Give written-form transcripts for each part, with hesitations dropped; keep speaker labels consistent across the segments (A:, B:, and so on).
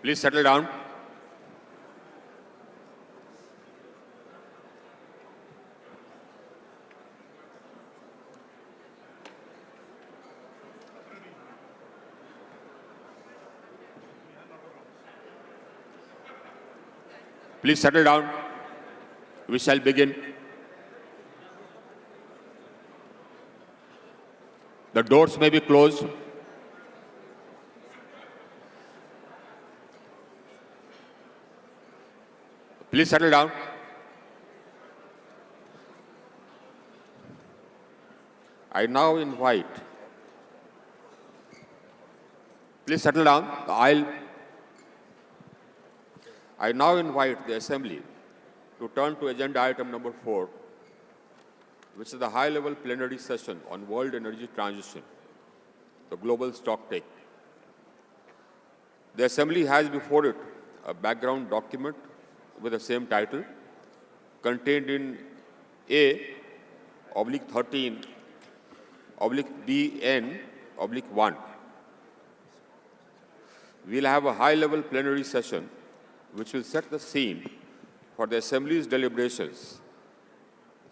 A: Please settle down. Please settle down. We shall begin. The doors may be closed. Please settle down. I now invite. Please settle down. I now invite the Assembly to turn to agenda item number 4, which is the high-level plenary session on world energy transition, the Global Stocktake. The Assembly has before it a background document with the same title, contained in A/13/BN/1. We'll have a high-level plenary session which will set the scene for the Assembly's deliberations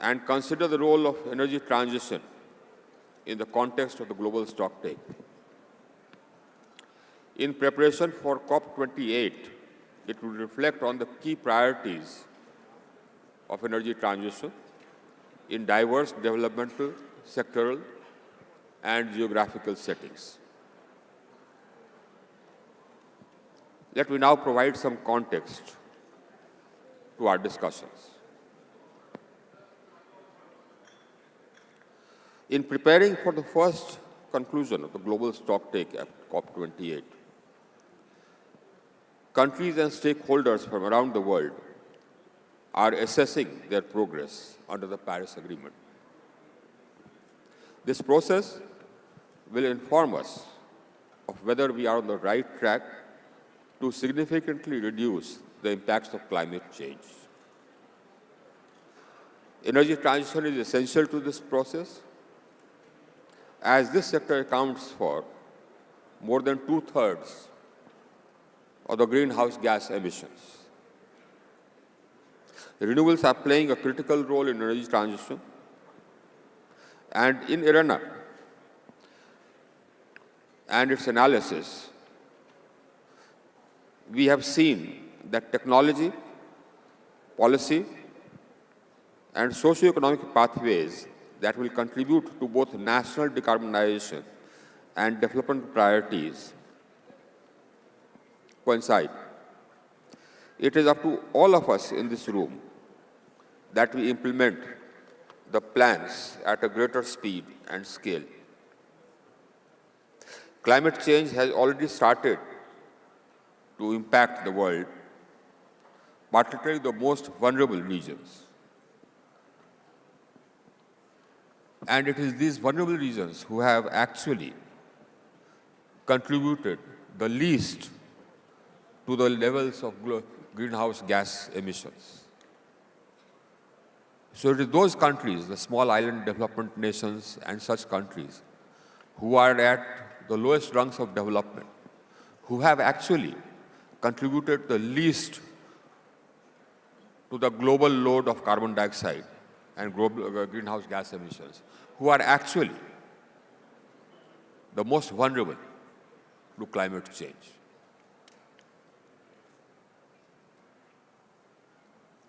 A: and consider the role of energy transition in the context of the global stocktake. In preparation for COP28, it will reflect on the key priorities of energy transition in diverse developmental, sectoral, and geographical settings. Let me now provide some context to our discussions. In preparing for the first conclusion of the global stocktake at COP28, countries and stakeholders from around the world are assessing their progress under the Paris Agreement. This process will inform us of whether we are on the right track to significantly reduce the impacts of climate change. Energy transition is essential to this process, as this sector accounts for more than 2/3 of the greenhouse gas emissions. Renewables are playing a critical role in energy transition, and in IRENA and its analysis, we have seen that technology, policy, and socio-economic pathways that will contribute to both national decarbonization and development priorities coincide. It is up to all of us in this room that we implement the plans at a greater speed and scale. Climate change has already started to impact the world, particularly the most vulnerable regions. And it is these vulnerable regions who have actually contributed the least to the levels of greenhouse gas emissions. So it is those countries, the small island development nations and such countries, who are at the lowest rungs of development, who have actually contributed the least to the global load of carbon dioxide and global greenhouse gas emissions, who are actually the most vulnerable to climate change.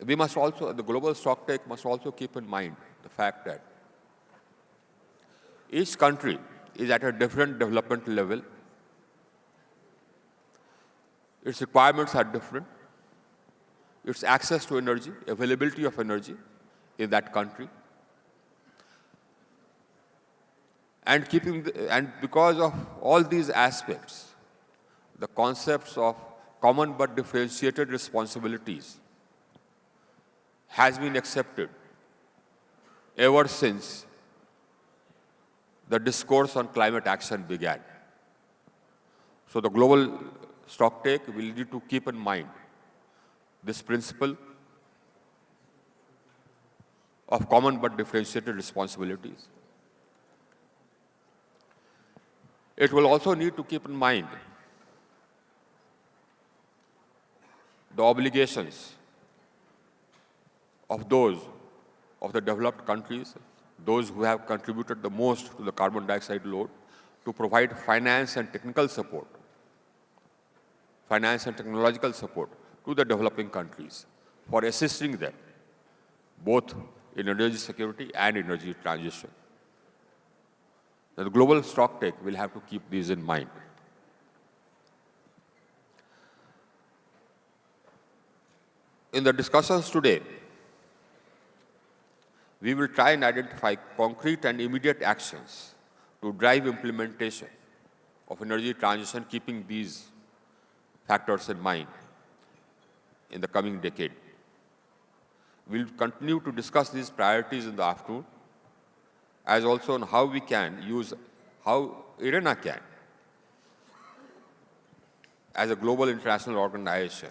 A: We must also, the global stocktake must also keep in mind the fact that each country is at a different development level. Its requirements are different. Its access to energy, availability of energy in that country. And because of all these aspects, the concepts of common but differentiated responsibilities has been accepted ever since the discourse on climate action began. So the global stocktake will need to keep in mind this principle of common but differentiated responsibilities. It will also need to keep in mind the obligations of those of the developed countries, those who have contributed the most to the carbon dioxide load, to provide finance and technical support, finance and technological support to the developing countries for assisting them both in energy security and energy transition. Now, the global stocktake will have to keep these in mind. In the discussions today, we will try and identify concrete and immediate actions to drive implementation of energy transition, keeping these factors in mind in the coming decade. We'll continue to discuss these priorities in the afternoon, as also on how we can use, how IRENA can, as a global international organization,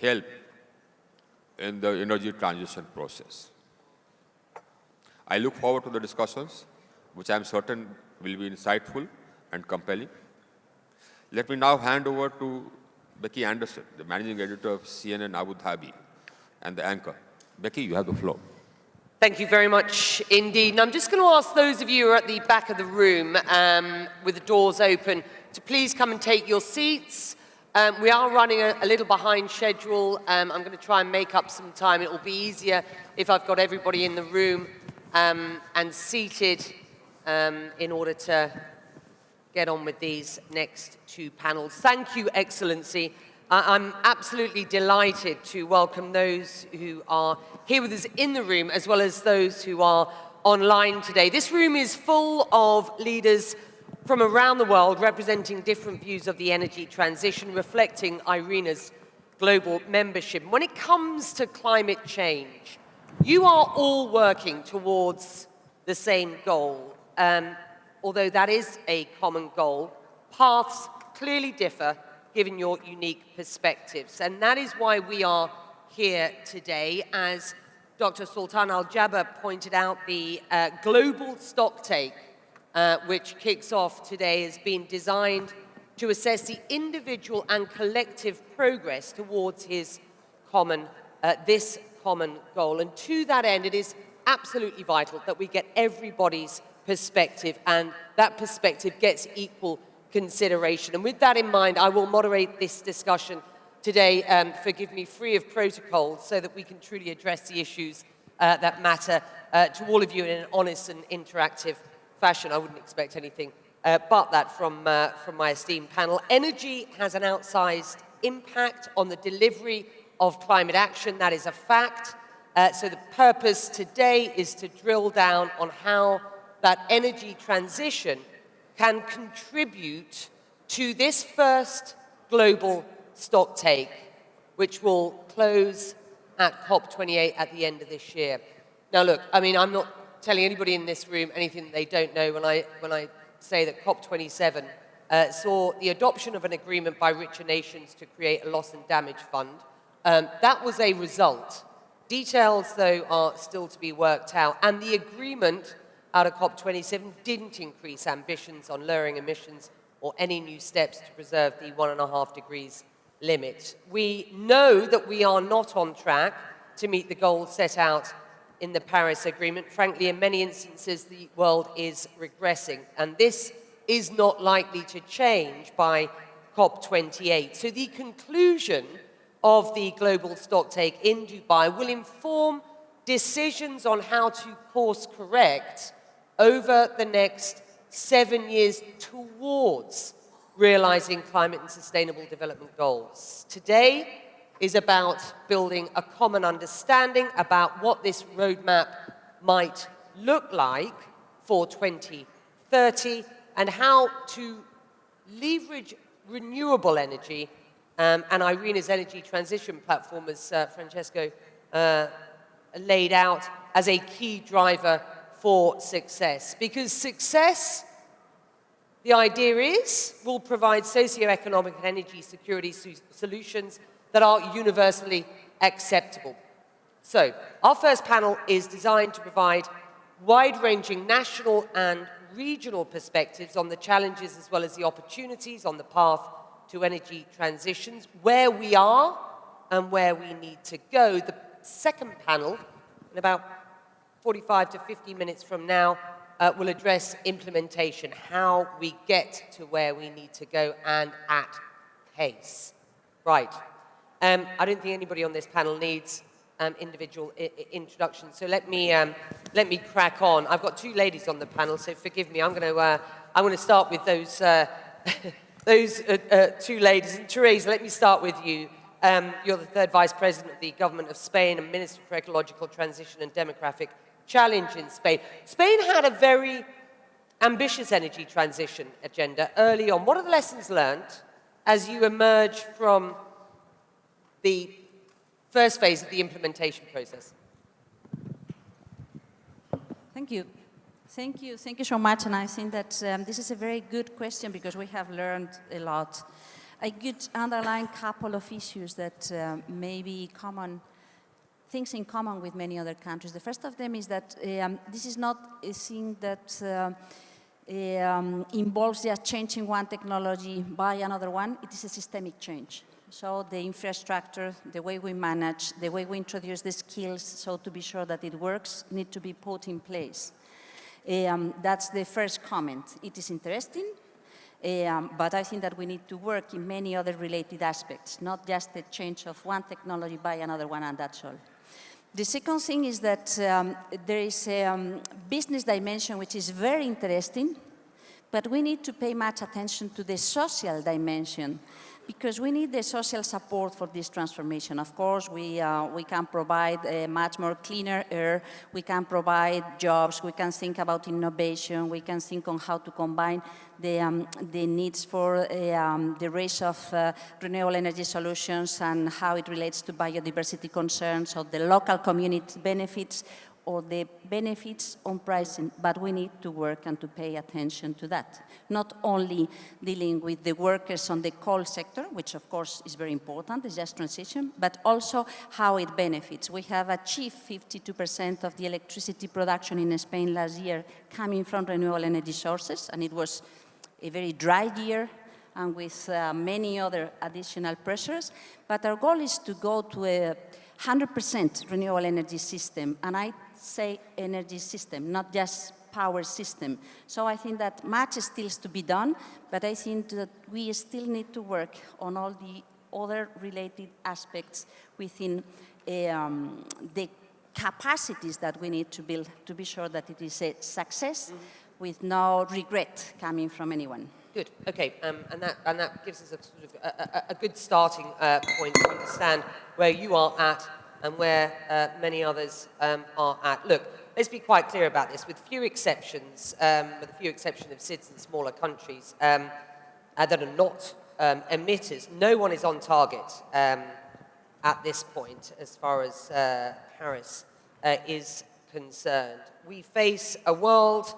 A: help in the energy transition process. I look forward to the discussions, which I am certain will be insightful and compelling. Let me now hand over to Becky Anderson, the managing editor of CNN Abu Dhabi, and the anchor. Becky, you have the floor.
B: Thank you very much indeed. And I'm just going to ask those of you who are at the back of the room with the doors open to please come and take your seats. We are running a little behind schedule. I'm going to try and make up some time. It will be easier if I've got everybody in the room and seated in order to get on with these next two panels. Thank you, Excellency. I'm absolutely delighted to welcome those who are here with us in the room, as well as those who are online today. This room is full of leaders from around the world representing different views of the energy transition, reflecting IRENA's global membership. When it comes to climate change, you are all working towards the same goal. Although that is a common goal, paths clearly differ given your unique perspectives. And that is why we are here today. As Dr. Sultan Al-Jaber pointed out, the Global Stocktake, which kicks off today, has been designed to assess the individual and collective progress towards his common, this common goal. And to that end, it is absolutely vital that we get everybody's perspective, and that perspective gets equal consideration. And with that in mind, I will moderate this discussion today, forgive me, free of protocol, so that we can truly address the issues that matter to all of you in an honest and interactive fashion. I wouldn't expect anything but that from my esteemed panel. Energy has an outsized impact on the delivery of climate action. That is a fact. So the purpose today is to drill down on how that energy transition can contribute to this first global stocktake, which will close at COP28 at the end of this year. Now look, I mean, I'm not telling anybody in this room anything that they don't know when I say that COP27 saw the adoption of an agreement by richer nations to create a loss and damage fund. That was a result. Details, though, are still to be worked out, and the agreement out of COP27 didn't increase ambitions on lowering emissions or any new steps to preserve the 1.5 degrees limit. We know that we are not on track to meet the goals set out in the Paris Agreement. Frankly, in many instances, the world is regressing, and this is not likely to change by COP28. So the conclusion of the global stocktake in Dubai will inform decisions on how to course correct over the next 7 years towards realizing climate and sustainable development goals. Today is about building a common understanding about what this roadmap might look like for 2030 and how to leverage renewable energy and IRENA's energy transition platform, as Francesco laid out, as a key driver for success. Because success, the idea is, will provide socioeconomic and energy security solutions that are universally acceptable. So, our first panel is designed to provide wide-ranging national and regional perspectives on the challenges as well as the opportunities on the path to energy transitions, where we are and where we need to go. The second panel, in about 45 to 50 minutes from now, will address implementation, how we get to where we need to go and at pace. Right. I don't think anybody on this panel needs individual introductions, so let me crack on. I've got two ladies on the panel, so forgive me. I'm going to start with those those two ladies. And Teresa, let me start with you. You're the third Vice President of the Government of Spain and Minister for Ecological Transition and Demographic Challenge in Spain. Spain had a very ambitious energy transition agenda early on. What are the lessons learned as you emerge from the first phase of the implementation process?
C: Thank you. Thank you so much. And I think that this is a very good question because we have learned a lot. I could underline a couple of issues that may be things in common with many other countries. The first of them is that this is not a thing that involves just changing one technology by another one. It is a systemic change. So the infrastructure, the way we manage, the way we introduce the skills, so to be sure that it works, need to be put in place. That's the first comment. It is interesting, but I think that we need to work in many other related aspects, not just the change of one technology by another one, and that's all. The second thing is that there is a business dimension which is very interesting, but we need to pay much attention to the social dimension, because we need the social support for this transformation. Of course, we can provide a much more cleaner air, we can provide jobs, we can think about innovation, we can think on how to combine the needs for the raise of renewable energy solutions and how it relates to biodiversity concerns or the local community benefits or the benefits on pricing, but we need to work and to pay attention to that. Not only dealing with the workers on the coal sector, which of course is very important, it's just transition, but also how it benefits. We have achieved 52% of the electricity production in Spain last year coming from renewable energy sources, and it was a very dry year and with many other additional pressures, but our goal is to go to a 100% renewable energy system, and I say energy system, not just power system. So I think that much is still to be done, but I think that we still need to work on all the other related aspects within the capacities that we need to build to be sure that it is a success with no regret coming from anyone.
B: Good. Okay, and that gives us a sort of a good starting point to understand where you are at and where many others are at. Look, let's be quite clear about this. With few exceptions, with a few exceptions of SIDS in smaller countries that are not emitters, no one is on target at this point as far as Paris is concerned. We face a world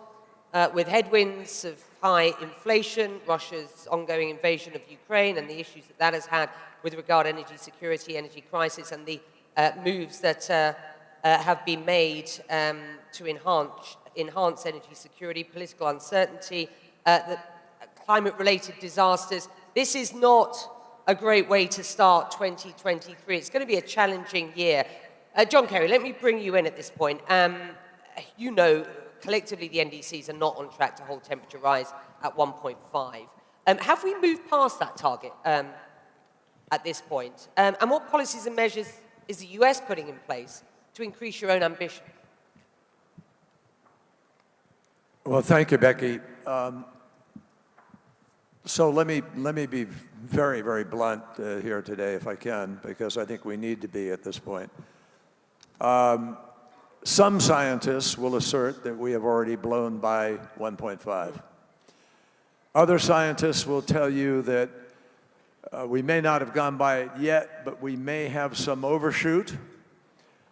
B: with headwinds of high inflation, Russia's ongoing invasion of Ukraine and the issues that that has had with regard to energy security, energy crisis, and the moves that have been made to enhance energy security, political uncertainty, the climate-related disasters. This is not a great way to start 2023. It's going to be a challenging year. John Kerry, let me bring you in at this point. You know, collectively, the NDCs are not on track to hold temperature rise at 1.5. Have we moved past that target at this point? And what policies and measures is the US putting in place to increase your own ambition?
D: Well, thank you, Becky. So let me be very, very blunt here today, if I can, because I think we need to be at this point. Some scientists will assert that we have already blown by 1.5. Other scientists will tell you that we may not have gone by it yet, but we may have some overshoot,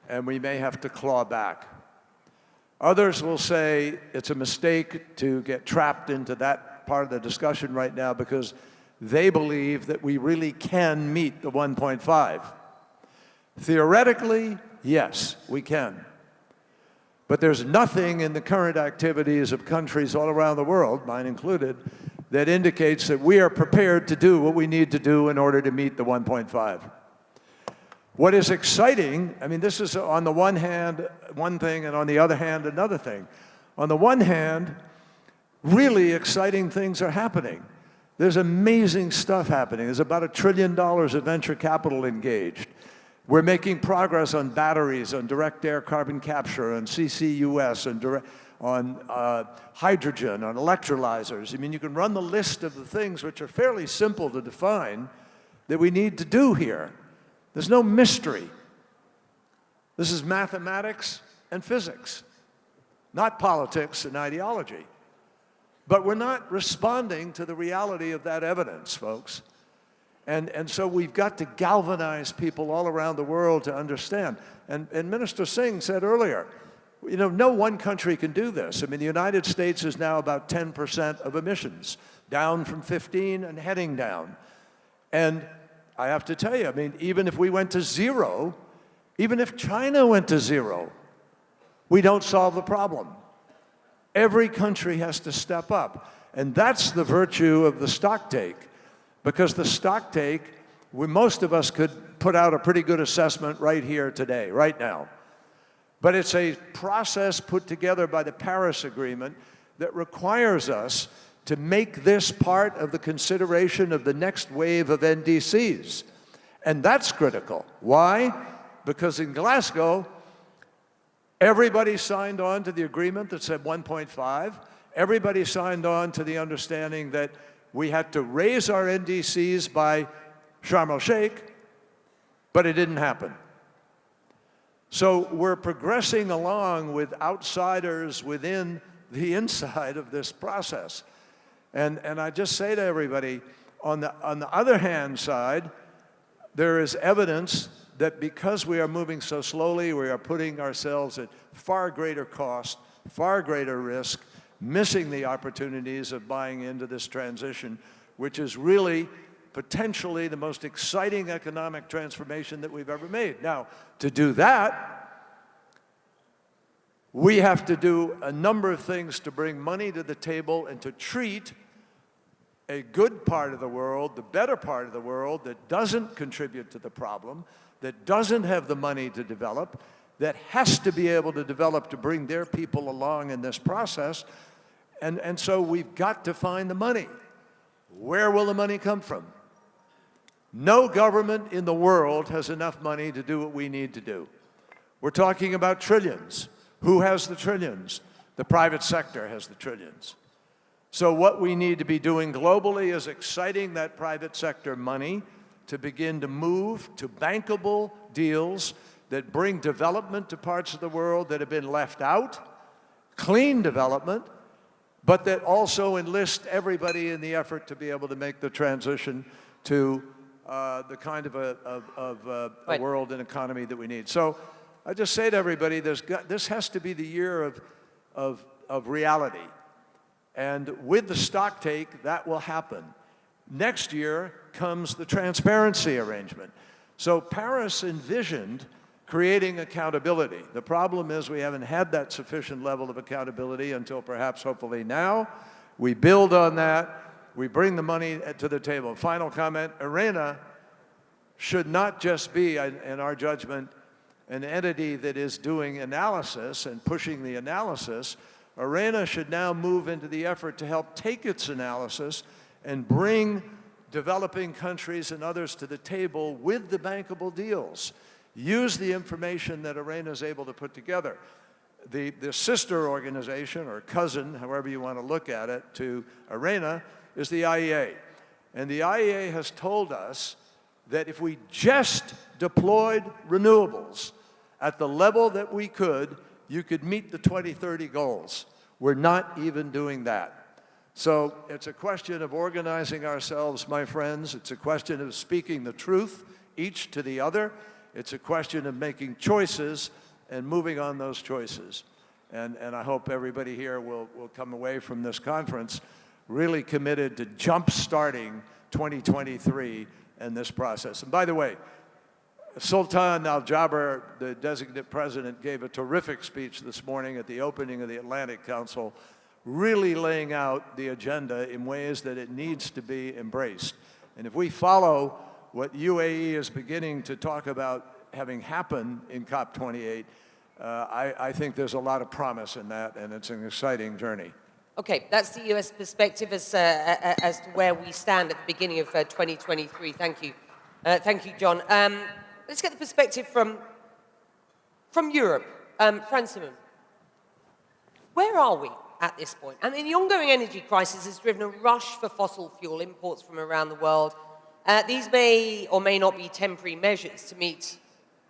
D: and we may have to claw back. Others will say it's a mistake to get trapped into that part of the discussion right now because they believe that we really can meet the 1.5. Theoretically, yes, we can. But there's nothing in the current activities of countries all around the world, mine included, that indicates that we are prepared to do what we need to do in order to meet the 1.5. What is exciting, I mean, this is on the one hand one thing, and on the other hand another thing. On the one hand, really exciting things are happening. There's amazing stuff happening. There's about $1 trillion of venture capital engaged. We're making progress on batteries, on direct air carbon capture, on CCUS, on hydrogen, on electrolyzers. I mean, you can run the list of the things which are fairly simple to define that we need to do here. There's no mystery. This is mathematics and physics, not politics and ideology. But we're not responding to the reality of that evidence, folks. And so we've got to galvanize people all around the world to understand. And Minister Singh said earlier, you know, no one country can do this. I mean, the United States is now about 10% of emissions, down from 15 and heading down. And I have to tell you, I mean, even if we went to zero, even if China went to zero, we don't solve the problem. Every country has to step up. And that's the virtue of the stocktake. Because the stocktake, most of us could put out a pretty good assessment right here today, right now. But it's a process put together by the Paris Agreement that requires us to make this part of the consideration of the next wave of NDCs. And that's critical. Why? Because in Glasgow, everybody signed on to the agreement that said 1.5. Everybody signed on to the understanding that we had to raise our NDCs by Sharm el-Sheikh, but it didn't happen. So we're progressing along with outsiders within the inside of this process. And I just say to everybody, on the other hand side, there is evidence that because we are moving so slowly, we are putting ourselves at far greater cost, far greater risk, missing the opportunities of buying into this transition, which is really potentially the most exciting economic transformation that we've ever made. Now, to do that, we have to do a number of things to bring money to the table and to treat a good part of the world, the better part of the world that doesn't contribute to the problem, that doesn't have the money to develop, that has to be able to develop to bring their people along in this process. And so we've got to find the money. Where will the money come from? No government in the world has enough money to do what we need to do. We're talking about trillions. Who has the trillions? The private sector has the trillions. So what we need to be doing globally is exciting that private sector money to begin to move to bankable deals that bring development to parts of the world that have been left out, clean development, but that also enlist everybody in the effort to be able to make the transition to the kind of a world and economy that we need. So I just say to everybody, this has to be the year of reality. And with the stocktake, that will happen. Next year comes the transparency arrangement. So Paris envisioned creating accountability. The problem is we haven't had that sufficient level of accountability until perhaps, hopefully now. We build on that. We bring the money to the table. Final comment, IRENA should not just be, in our judgment, an entity that is doing analysis and pushing the analysis. IRENA should now move into the effort to help take its analysis and bring developing countries and others to the table with the bankable deals. Use the information that IRENA is able to put together. The sister organization, or cousin, however you want to look at it, to IRENA is the IEA. And the IEA has told us that if we just deployed renewables at the level that we could, you could meet the 2030 goals. We're not even doing that. So it's a question of organizing ourselves, my friends. It's a question of speaking the truth, each to the other. It's a question of making choices and moving on those choices. And I hope everybody here will come away from this conference really committed to jump-starting 2023 and this process. And by the way, Sultan Al-Jaber, the designate president, gave a terrific speech this morning at the opening of the Atlantic Council, really laying out the agenda in ways that it needs to be embraced. And if we follow what UAE is beginning to talk about having happen in COP28, I think there's a lot of promise in that, and it's an exciting journey.
B: Okay, that's the US perspective as to where we stand at the beginning of 2023. Thank you. Thank you, John. Let's get the perspective from Europe. Frans Timmermans, where are we at this point? I mean, the ongoing energy crisis has driven a rush for fossil fuel imports from around the world. These may or may not be temporary measures to meet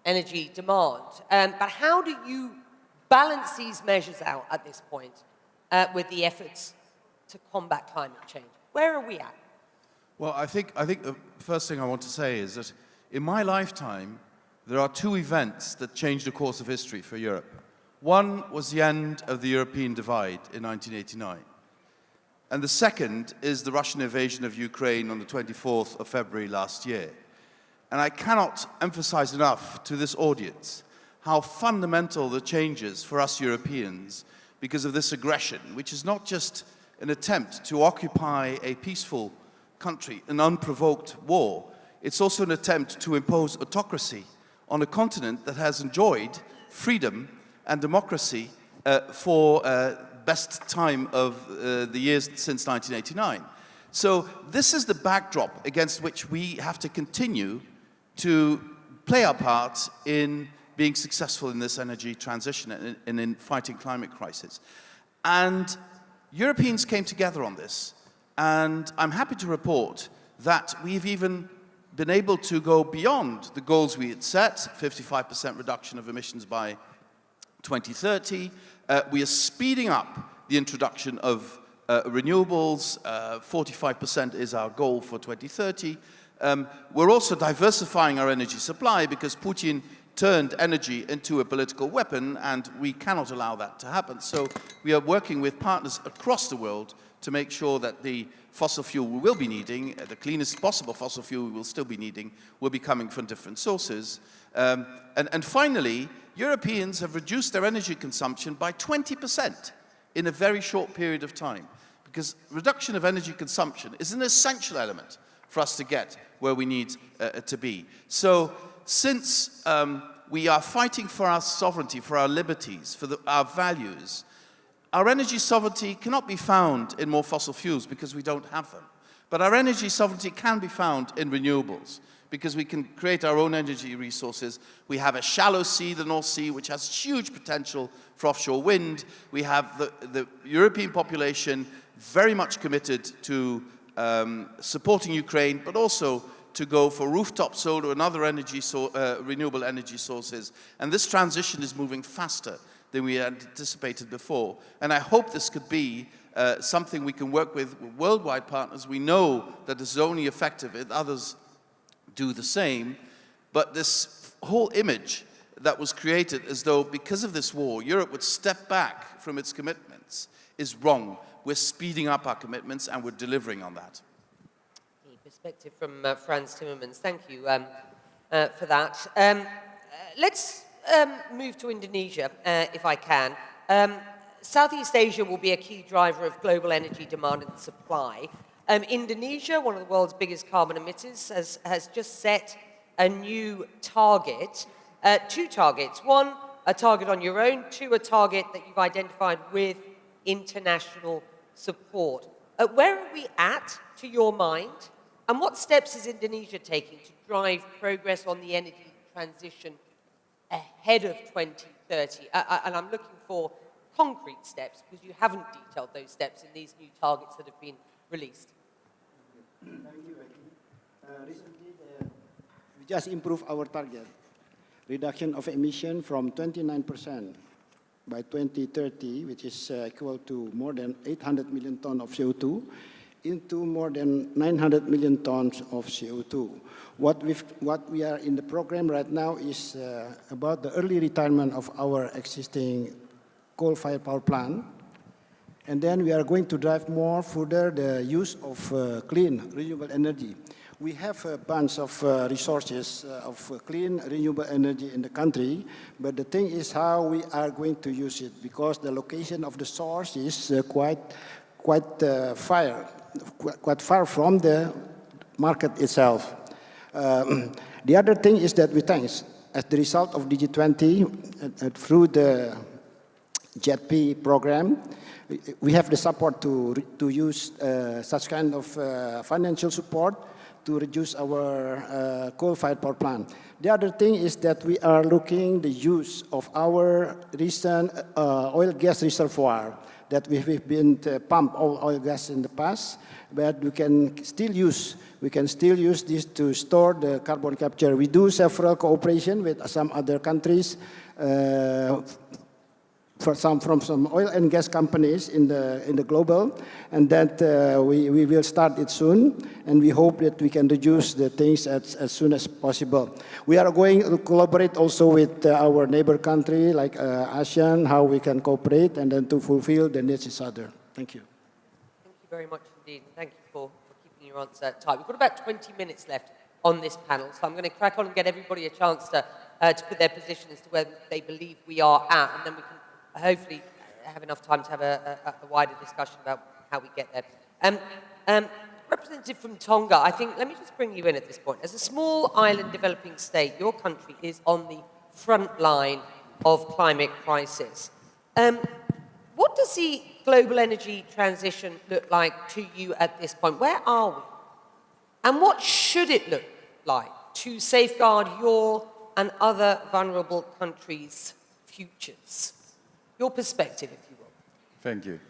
B: energy demand. But how do you balance these measures out at this point with the efforts to combat climate change? Where are we at?
E: Well, I think the first thing I want to say is that in my lifetime, there are two events that changed the course of history for Europe. One was the end of the European divide in 1989. And the second is the Russian invasion of Ukraine on the 24th of February last year. And I cannot emphasize enough to this audience how fundamental the change is for us Europeans because of this aggression, which is not just an attempt to occupy a peaceful country, an unprovoked war. It's also an attempt to impose autocracy on a continent that has enjoyed freedom and democracy for best time of the years since 1989. So this is the backdrop against which we have to continue to play our part in being successful in this energy transition and in fighting climate crisis. And Europeans came together on this, and I'm happy to report that we've even been able to go beyond the goals we had set, 55% reduction of emissions by 2030. We are speeding up the introduction of renewables. 45% is our goal for 2030. We're also diversifying our energy supply because Putin turned energy into a political weapon, and we cannot allow that to happen. So we are working with partners across the world to make sure that the fossil fuel we will be needing, the cleanest possible fossil fuel we will still be needing, will be coming from different sources. And finally, Europeans have reduced their energy consumption by 20% in a very short period of time, because reduction of energy consumption is an essential element for us to get where we need to be. So since we are fighting for our sovereignty, for our liberties, for our values, our energy sovereignty cannot be found in more fossil fuels because we don't have them. But our energy sovereignty can be found in renewables because we can create our own energy resources. We have a shallow sea, the North Sea, which has huge potential for offshore wind. We have the European population very much committed to supporting Ukraine, but also to go for rooftop solar and other renewable energy sources. And this transition is moving faster than we had anticipated before. And I hope this could be something we can work with worldwide partners. We know that this is only effective if others do the same. But this whole image that was created as though because of this war, Europe would step back from its commitments is wrong. We're speeding up our commitments and we're delivering on that.
B: Perspective from Frans Timmermans. Thank you for that. Let's move to Indonesia, if I can. Southeast Asia will be a key driver of global energy demand and supply. Indonesia, one of the world's biggest carbon emitters, has just set a new target, two targets. One, a target on your own. Two, a target that you've identified with international support. Where are we at, to your mind? And what steps is Indonesia taking to drive progress on the energy transition ahead of 2030? And I'm looking for concrete steps, because you haven't detailed those steps in these new targets that have been released.
F: Thank you, recently, we just improved our target. Reduction of emission from 29% by 2030, which is equal to more than 800 million tons of CO2, into more than 900 million tons of CO2. What we are in the program right now is about the early retirement of our existing coal-fired power plant And then we are going to drive more further the use of clean, renewable energy. We have a bunch of resources of clean, renewable energy in the country, but the thing is how we are going to use it, because the location of the source is quite far from the market itself. The other thing is that we think, as the result of DG20, through the JETP program, we have the support to use such kind of financial support to reduce our coal-fired power plant. The other thing is that we are looking the use of our recent oil gas reservoir that we've been pumped oil gas in the past, but we can still use this to store the carbon capture. We do several cooperation with some other countries, from some oil and gas companies in the global, and that we will start it soon, and we hope that we can reduce the things as soon as possible. We are going to collaborate also with our neighbor country like ASEAN, how we can cooperate and then to fulfill the needs of each other. Thank you.
B: Thank you very much indeed. Thank you for keeping your answer tight. We've got about 20 minutes left on this panel, so I'm going to crack on and get everybody a chance to put their position as to where they believe we are at, and then we can hopefully have enough time to have a wider discussion about how we get there. Representative from Tonga, I think, let me just bring you in at this point. As a small island developing state, your country is on the front line of climate crisis. What does the global energy transition look like to you at this point? Where are we? And what should it look like to safeguard your and other vulnerable countries' futures? Your perspective, if you will.
G: Thank you.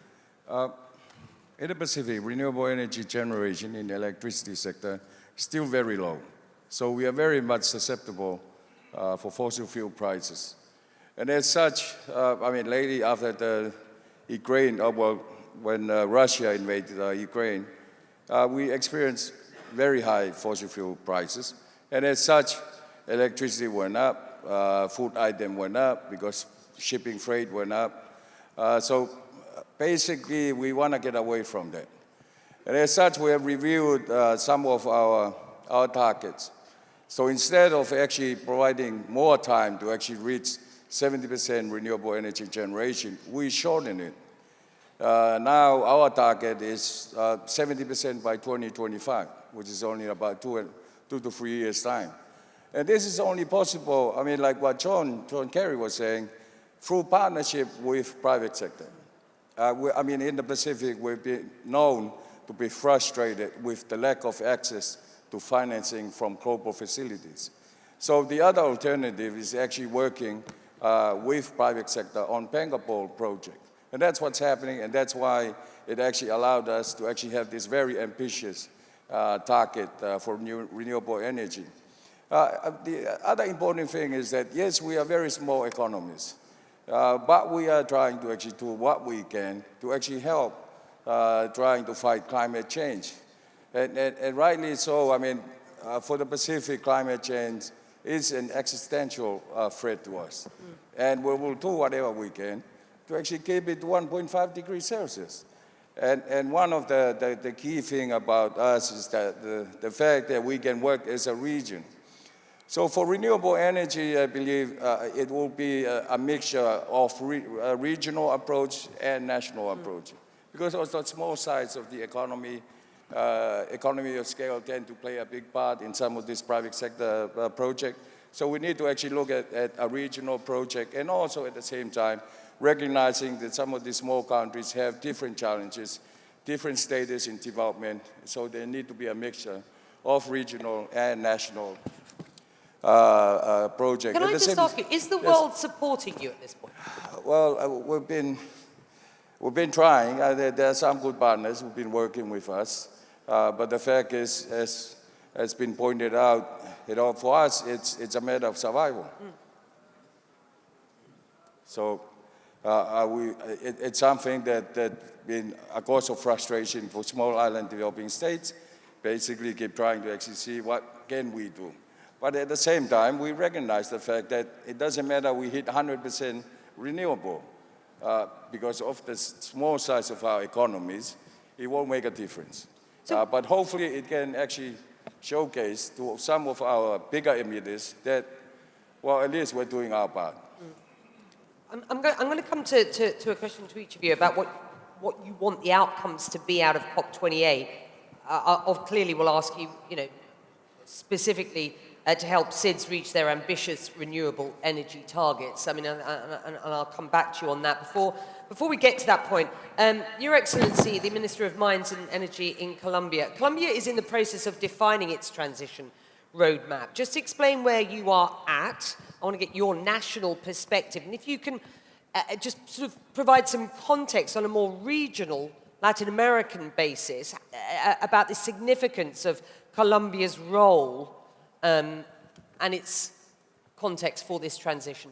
G: In the Pacific, renewable energy generation in the electricity sector is still very low. So we are very much susceptible for fossil fuel prices. And as such, lately after the Ukraine, when Russia invaded Ukraine, we experienced very high fossil fuel prices. And as such, electricity went up, food item went up because shipping freight went up. So basically, we want to get away from that. And as such, we have reviewed some of our targets. So instead of actually providing more time to actually reach 70% renewable energy generation, we shorten it. Now our target is 70% by 2025, which is only about 2 to 3 years' time. And this is only possible, like what John Kerry was saying, through partnership with private sector. In the Pacific, we've been known to be frustrated with the lack of access to financing from global facilities. So the other alternative is actually working with private sector on Pangapole project. And that's what's happening, and that's why it actually allowed us to actually have this very ambitious target for renewable energy. The other important thing is that, yes, we are very small economies. But we are trying to actually do what we can to actually help trying to fight climate change. And rightly so, for the Pacific, climate change is an existential threat to us. And we will do whatever we can to actually keep it 1.5 degrees Celsius. And one of the key thing about us is that the fact that we can work as a region. So for renewable energy, I believe it will be a mixture of regional approach and national approach. Because also small size of the economy of scale tend to play a big part in some of this private sector project. So we need to actually look at a regional project, and also at the same time recognizing that some of these small countries have different challenges, different status in development. So there need to be a mixture of regional and national project.
B: Can I just ask you, is the world supporting you at this point?
G: Well, we've been trying. There are some good partners who've been working with us. But the fact is, as has been pointed out, for us, it's a matter of survival. So it's something that's been a cause of frustration for small island developing states. Basically, keep trying to actually see what can we do. But at the same time, we recognize the fact that it doesn't matter we hit 100% renewable. because of the small size of our economies, it won't make a difference. But hopefully it can actually showcase to some of our bigger emitters that, well, at least we're doing our part.
B: I'm going to come to a question to each of you about what you want the outcomes to be out of COP28. Clearly, we'll ask you, specifically to help SIDS reach their ambitious renewable energy targets. I mean, and I'll come back to you on that. Before we get to that point, Your Excellency, the Minister of Mines and Energy in Colombia. Colombia is in the process of defining its transition roadmap. Just explain where you are at. I want to get your national perspective. And if you can just sort of provide some context on a more regional Latin American basis about the significance of Colombia's role and its context for this transition.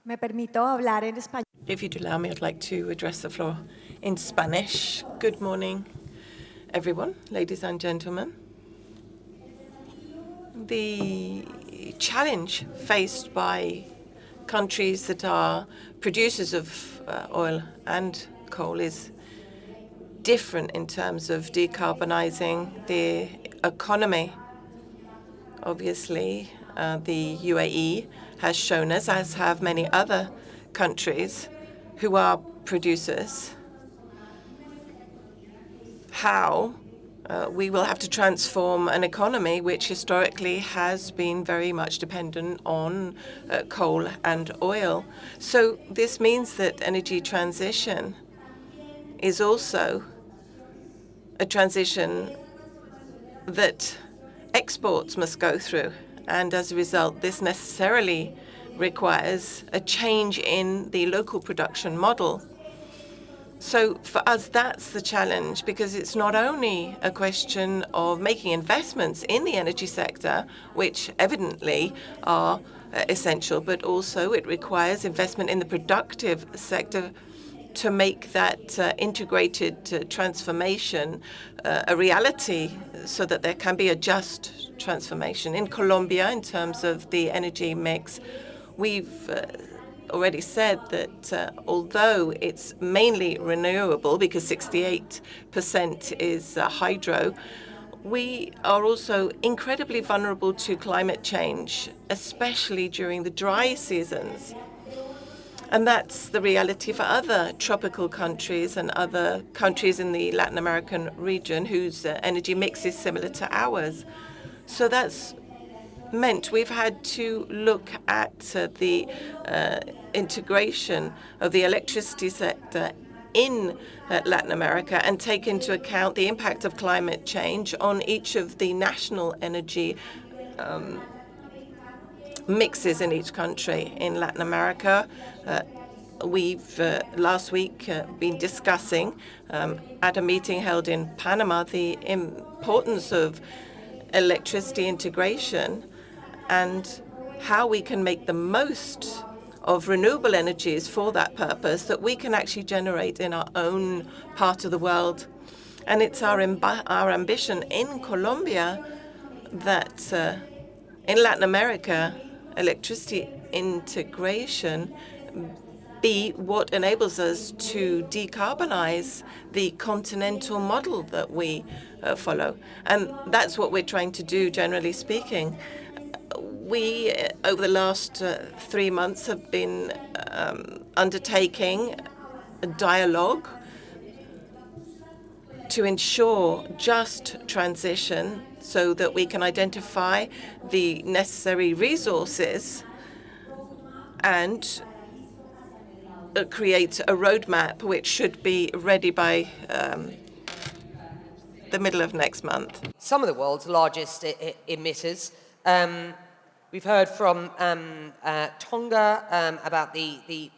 H: Me permito hablar en español.
I: If you'd allow me, I'd like to address the floor in Spanish. Good morning, everyone, ladies and gentlemen. The challenge faced by countries that are producers of oil and coal is different in terms of decarbonizing the economy. Obviously, the UAE has shown us, as have many other countries who are producers, how we will have to transform an economy which historically has been very much dependent on coal and oil. So this means that energy transition is also a transition that exports must go through. And as a result, this necessarily requires a change in the local production model. So for us, that's the challenge, because it's not only a question of making investments in the energy sector, which evidently are essential, but also it requires investment in the productive sector to make that integrated transformation a reality, so that there can be a just transformation. In Colombia, in terms of the energy mix, we've already said that although it's mainly renewable, because 68% is hydro, we are also incredibly vulnerable to climate change, especially during the dry seasons. And that's the reality for other tropical countries and other countries in the Latin American region whose energy mix is similar to ours. So that's meant we've had to look at the integration of the electricity sector in Latin America and take into account the impact of climate change on each of the national energy mixes in each country. In Latin America, we've last week been discussing at a meeting held in Panama the importance of electricity integration and how we can make the most of renewable energies for that purpose that we can actually generate in our own part of the world. And it's our ambition in Colombia that in Latin America, electricity integration be what enables us to decarbonize the continental model that we follow. And that's what we're trying to do, generally speaking. We, over the last 3 months, have been undertaking a dialogue to ensure just transition so that we can identify the necessary resources and create a roadmap which should be ready by the middle of next month.
B: Some of the world's largest emitters. We've heard from Tonga about the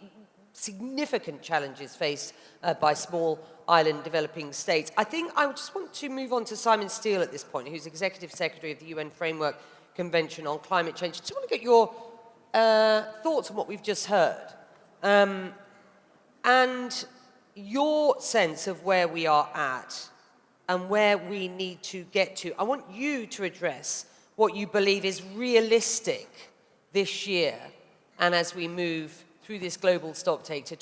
B: significant challenges faced by small island developing states. I think I just want to move on to Simon Steele at this point, who's Executive Secretary of the UN Framework Convention on Climate Change. Just want to get your thoughts on what we've just heard. And your sense of where we are at and where we need to get to. I want you to address what you believe is realistic this year and as we move through this global stocktake to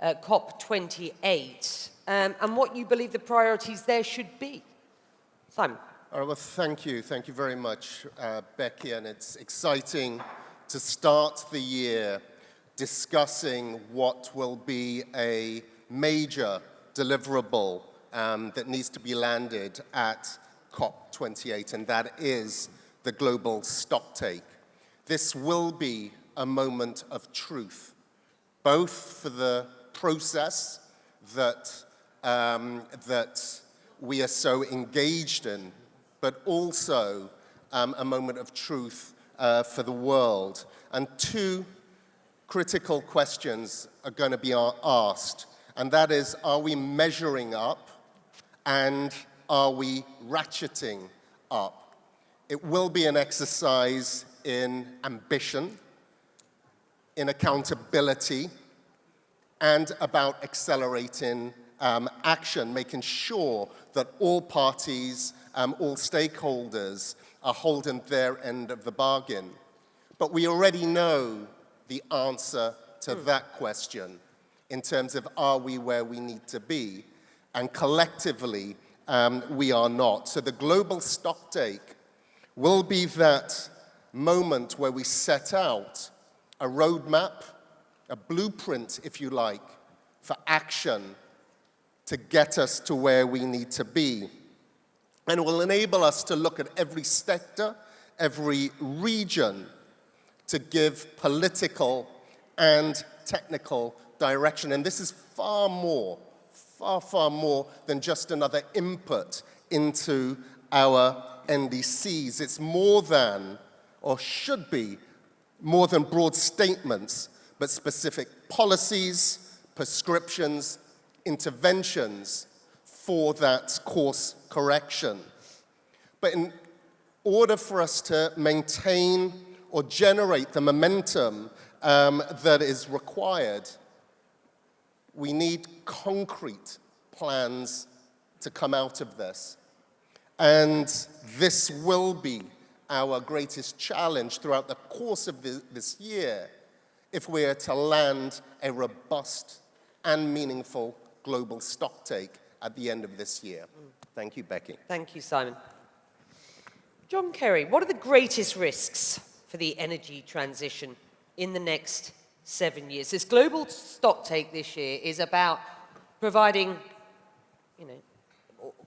B: COP28, and what you believe the priorities there should be. Simon.
J: All right, well, thank you. Thank you very much, Becky. And it's exciting to start the year discussing what will be a major deliverable that needs to be landed at COP28, and that is the global stocktake. This will be a moment of truth, both for the process that we are so engaged in, but also a moment of truth for the world. And two critical questions are going to be asked, and that is, are we measuring up and are we ratcheting up? It will be an exercise in ambition, in accountability, and about accelerating action, making sure that all parties, all stakeholders are holding their end of the bargain. But we already know the answer to that question in terms of, are we where we need to be? And collectively, we are not. So the global stocktake will be that moment where we set out a roadmap, a blueprint, if you like, for action to get us to where we need to be. And it will enable us to look at every sector, every region, to give political and technical direction. And this is far more than just another input into our NDCs. It's more than, or should be, more than broad statements, but specific policies, prescriptions, interventions for that course correction. But in order for us to maintain or generate the momentum that is required, we need concrete plans to come out of this. And this will be our greatest challenge throughout the course of this year if we are to land a robust and meaningful global stocktake at the end of this year. Thank you, Becky.
B: Thank you, Simon. John Kerry, what are the greatest risks for the energy transition in the next 7 years? This global stocktake this year is about providing,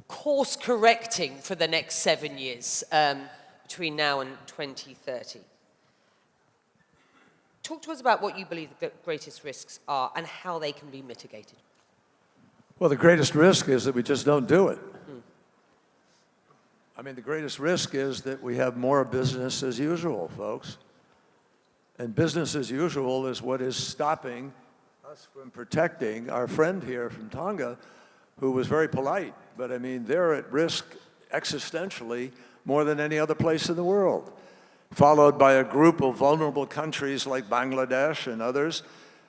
B: course correcting for the next 7 years between now and 2030. Talk to us about what you believe the greatest risks are and how they can be mitigated.
D: Well, the greatest risk is that we just don't do it. I mean, the greatest risk is that we have more business as usual, folks. And business as usual is what is stopping us from protecting our friend here from Tonga, who was very polite. But I mean, they're at risk existentially more than any other place in the world, followed by a group of vulnerable countries like Bangladesh and others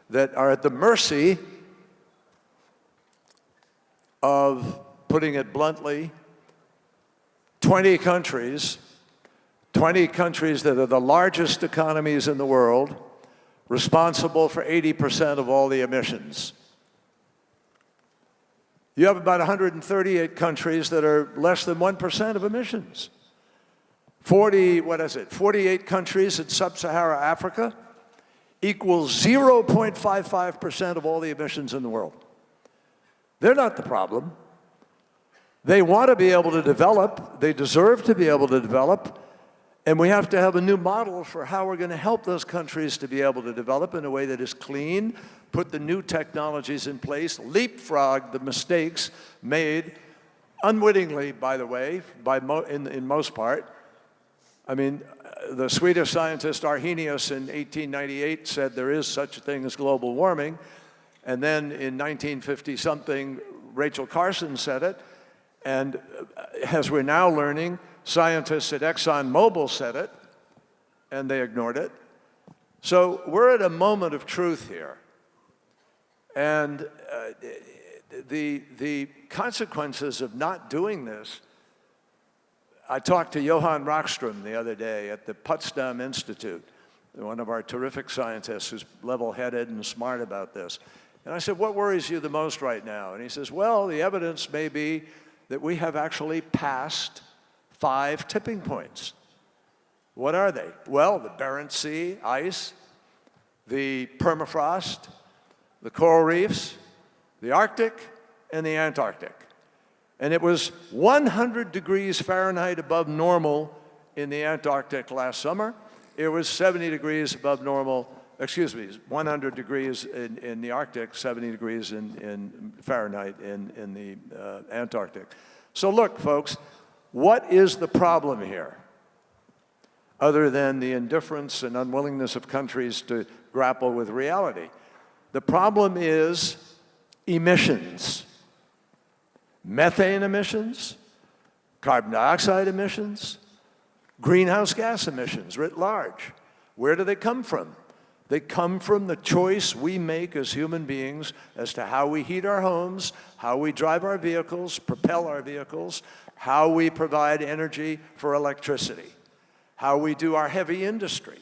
D: that are at the mercy of, putting it bluntly, 20 countries that are the largest economies in the world, responsible for 80% of all the emissions. You have about 138 countries that are less than 1% of emissions. 48 countries in sub-Saharan Africa equals 0.55% of all the emissions in the world. They're not the problem. They want to be able to develop. They deserve to be able to develop. And we have to have a new model for how we're going to help those countries to be able to develop in a way that is clean, put the new technologies in place, leapfrog the mistakes made, unwittingly, by the way, in most part. I mean, the Swedish scientist Arrhenius in 1898 said there is such a thing as global warming. And then in 1950-something, Rachel Carson said it. And as we're now learning, scientists at ExxonMobil said it, and they ignored it. So we're at a moment of truth here. And the consequences of not doing this, I talked to Johan Rockström the other day at the Potsdam Institute, one of our terrific scientists who's level-headed and smart about this. And I said, what worries you the most right now? And he says, well, the evidence may be that we have actually passed 5 tipping points. What are they? Well, the Barents Sea ice, the permafrost, the coral reefs, the Arctic, and the Antarctic. And it was 100 degrees Fahrenheit above normal in the Antarctic last summer. It was 70 degrees above normal, 100 degrees in the Arctic, 70 degrees in Fahrenheit in the Antarctic. So look, folks, what is the problem here? Other than the indifference and unwillingness of countries to grapple with reality. The problem is emissions. Methane emissions, carbon dioxide emissions, greenhouse gas emissions writ large. Where do they come from? They come from the choice we make as human beings as to how we heat our homes, how we drive our vehicles, propel our vehicles, how we provide energy for electricity, how we do our heavy industry,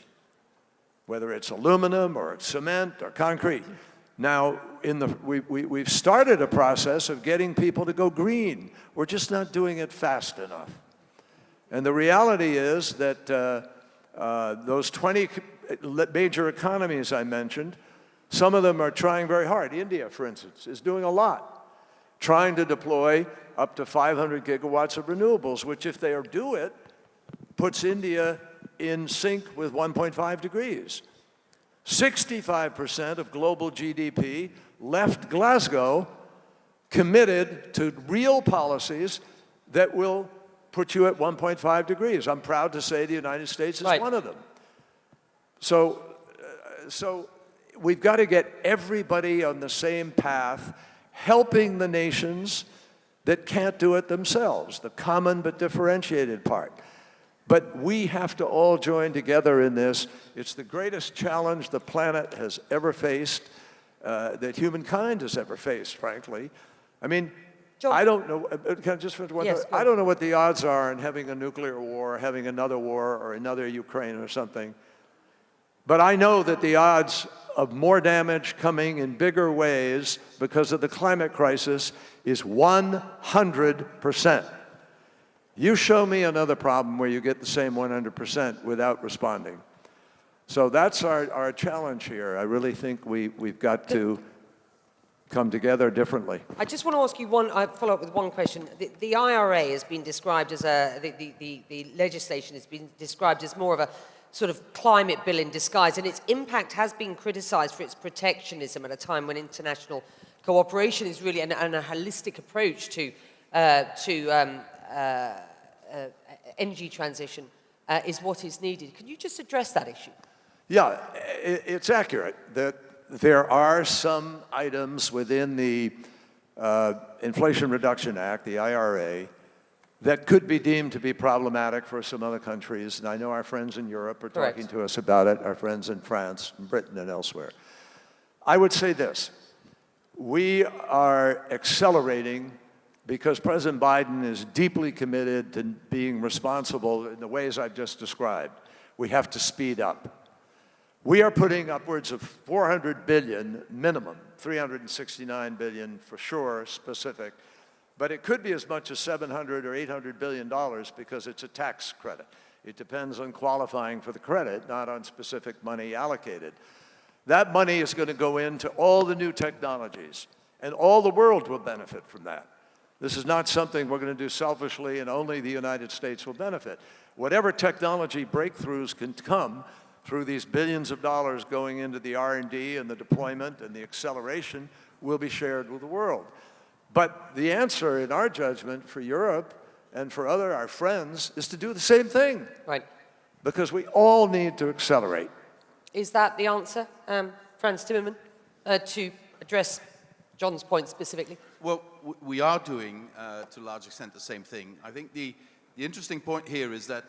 D: whether it's aluminum or cement or concrete. Now, we've started a process of getting people to go green. We're just not doing it fast enough. And the reality is that those 20 major economies I mentioned, some of them are trying very hard. India, for instance, is doing a lot, trying to deploy up to 500 gigawatts of renewables, which if they do it, puts India in sync with 1.5 degrees. 65% of global GDP left Glasgow committed to real policies that will put you at 1.5 degrees. I'm proud to say the United States is one of them. So we've got to get everybody on the same path, helping the nations that can't do it themselves, the common but differentiated part. But we have to all join together in this. It's the greatest challenge the planet has ever faced, that humankind has ever faced, frankly. I mean,
B: John,
D: I don't know, can I just finish one thing? I don't know what the odds are in having a nuclear war, having another war, or another Ukraine or something. But I know that the odds of more damage coming in bigger ways because of the climate crisis is 100%. You show me another problem where you get the same 100% without responding. So that's our challenge here. I really think we've got to come together differently.
B: I just want to ask you follow up with one question. The IRA has been described as the legislation has been described as more of a sort of climate bill in disguise, and its impact has been criticized for its protectionism at a time when international cooperation is really and a holistic approach to energy transition is what is needed. Can you just address that issue?
D: Yeah, it's accurate that there are some items within the Inflation Reduction Act, the IRA, that could be deemed to be problematic for some other countries. And I know our friends in Europe are talking to us about it, our friends in France, Britain, and elsewhere. I would say this. We are accelerating because President Biden is deeply committed to being responsible in the ways I've just described. We have to speed up. We are putting upwards of $400 billion minimum, $369 billion for sure, specific, but it could be as much as $700 or $800 billion because it's a tax credit. It depends on qualifying for the credit, not on specific money allocated. That money is going to go into all the new technologies, and all the world will benefit from that. This is not something we're going to do selfishly and only the United States will benefit. Whatever technology breakthroughs can come through these billions of dollars going into the R&D and the deployment and the acceleration will be shared with the world. But the answer, in our judgment, for Europe and for our friends, is to do the same thing.
B: Right.
D: Because we all need to accelerate.
B: Is that the answer, Franz Timmermann, to address John's point specifically?
E: Well, we are doing, to a large extent, the same thing. I think the interesting point here is that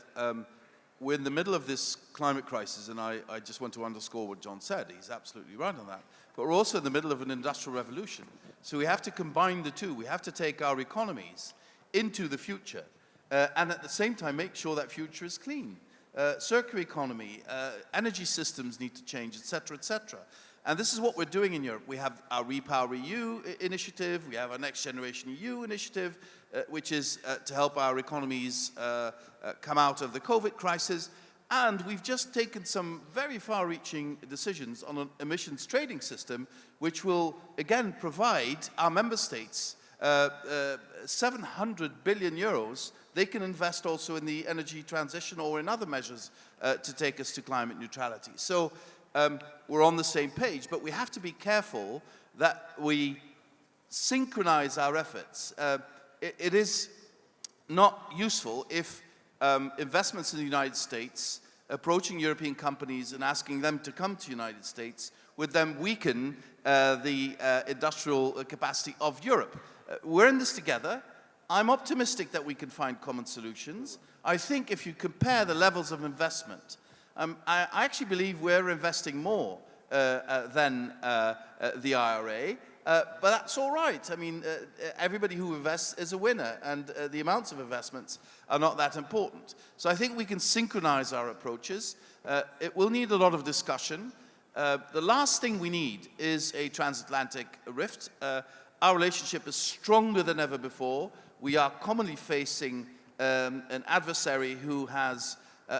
E: we're in the middle of this climate crisis, and I just want to underscore what John said. He's absolutely right on that. But we're also in the middle of an industrial revolution. So we have to combine the two. We have to take our economies into the future, and at the same time make sure that future is clean. circular economy, energy systems need to change, etc., etc. And this is what we're doing in Europe. We have our Repower EU initiative, we have our Next Generation EU initiative, which is to help our economies come out of the COVID crisis. And we've just taken some very far-reaching decisions on an emissions trading system, which will, again, provide our member states 700 billion euros. They can invest also in the energy transition or in other measures to take us to climate neutrality. So we're on the same page, but we have to be careful that we synchronize our efforts. It is not useful if investments in the United States approaching European companies and asking them to come to the United States would then weaken the industrial capacity of Europe. We're in this together. I'm optimistic that we can find common solutions. I think if you compare the levels of investment, I actually believe we're investing more than the IRA, but that's all right. I mean, everybody who invests is a winner, and the amounts of investments are not that important. So I think we can synchronize our approaches. It will need a lot of discussion. The last thing we need is a transatlantic rift. Our relationship is stronger than ever before. We are commonly facing an adversary who has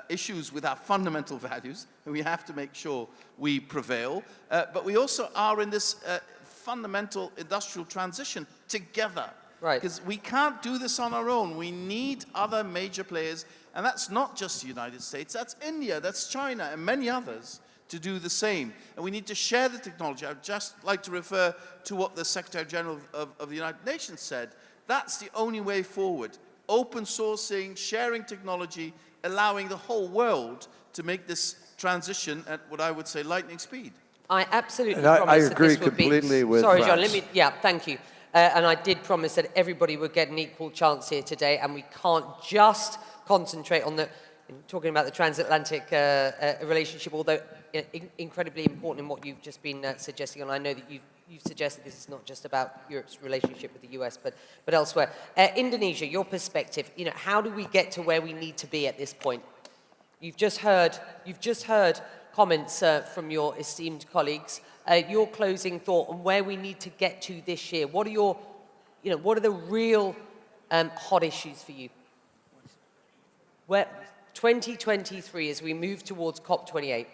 E: issues with our fundamental values, and we have to make sure we prevail. But we also are in this fundamental industrial transition together.
B: Right.
E: Because we can't do this on our own. We need other major players, and that's not just the United States, that's India, that's China, and many others to do the same. And we need to share the technology. I'd just like to refer to what the Secretary General of the United Nations said. That's the only way forward. Open sourcing, sharing technology, allowing the whole world to make this transition at what I would say lightning speed.
B: I absolutely
D: And I
B: promised
D: agree
B: that this would
D: completely
B: be...
D: with
B: Sorry, John,
D: France.
B: thank you. And I did promise that everybody would get an equal chance here today, and we can't just concentrate on talking about the transatlantic relationship, although incredibly important in what you've just been suggesting, and I know that you've suggested this is not just about Europe's relationship with the US, but elsewhere. Indonesia, your perspective, how do we get to where we need to be at this point? You've just heard comments from your esteemed colleagues. Your closing thought on where we need to get to this year. What are the real hot issues for you? Where 2023 as we move towards COP28.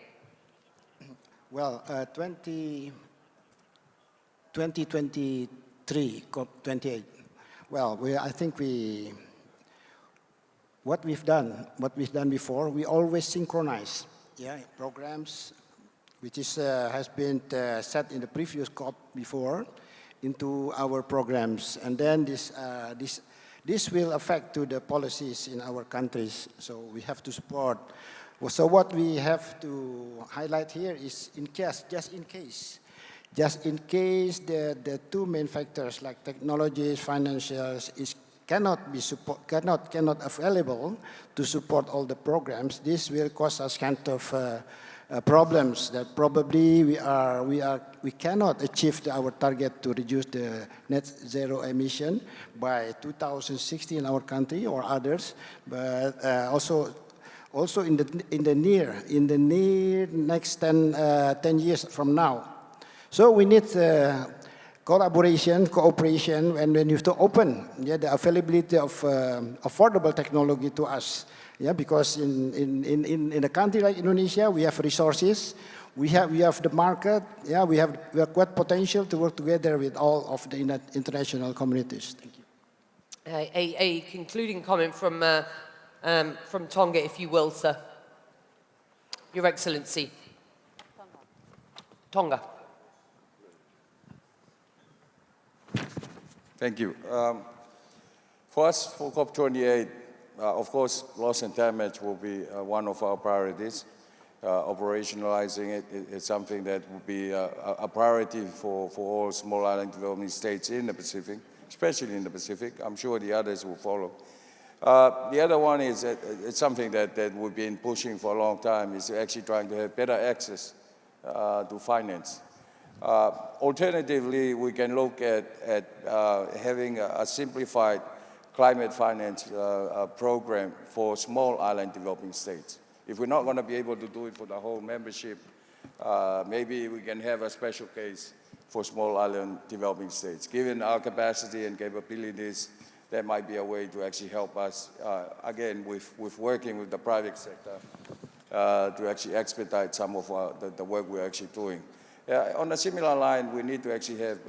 F: Well, 2023, COP28. Well, I think what we've done before, we always synchronize, programs, which has been set in the previous COP before, into our programs, and then this will affect to the policies in our countries. So we have to support. So what we have to highlight here is just in case the two main factors like technologies, financials cannot available to support all the programs. This will cause us kind of problems that probably we cannot achieve our target to reduce the net zero emission by 2060 in our country or others, but also in the near next 10 years from now. So we need collaboration, cooperation, and when you have to open the availability of affordable technology to us. Yeah, because in a country like Indonesia, we have resources, we have the market, we have quite potential to work together with all of the international communities. Thank you.
B: A concluding comment from Tonga, if you will, sir. Your Excellency. Tonga.
G: Thank you. For us, for COP28, of course, loss and damage will be one of our priorities. Operationalizing it is something that will be a priority for all small island developing states in the Pacific, especially in the Pacific. I'm sure the others will follow. The other one is it's something that we've been pushing for a long time, is actually trying to have better access to finance. Alternatively, we can look at having a simplified climate finance program for small island developing states. If we're not going to be able to do it for the whole membership, maybe we can have a special case for small island developing states. Given our capacity and capabilities, that might be a way to actually help us, again, with working with the private sector to actually expedite some of the work we're actually doing. On a similar line, we need to actually have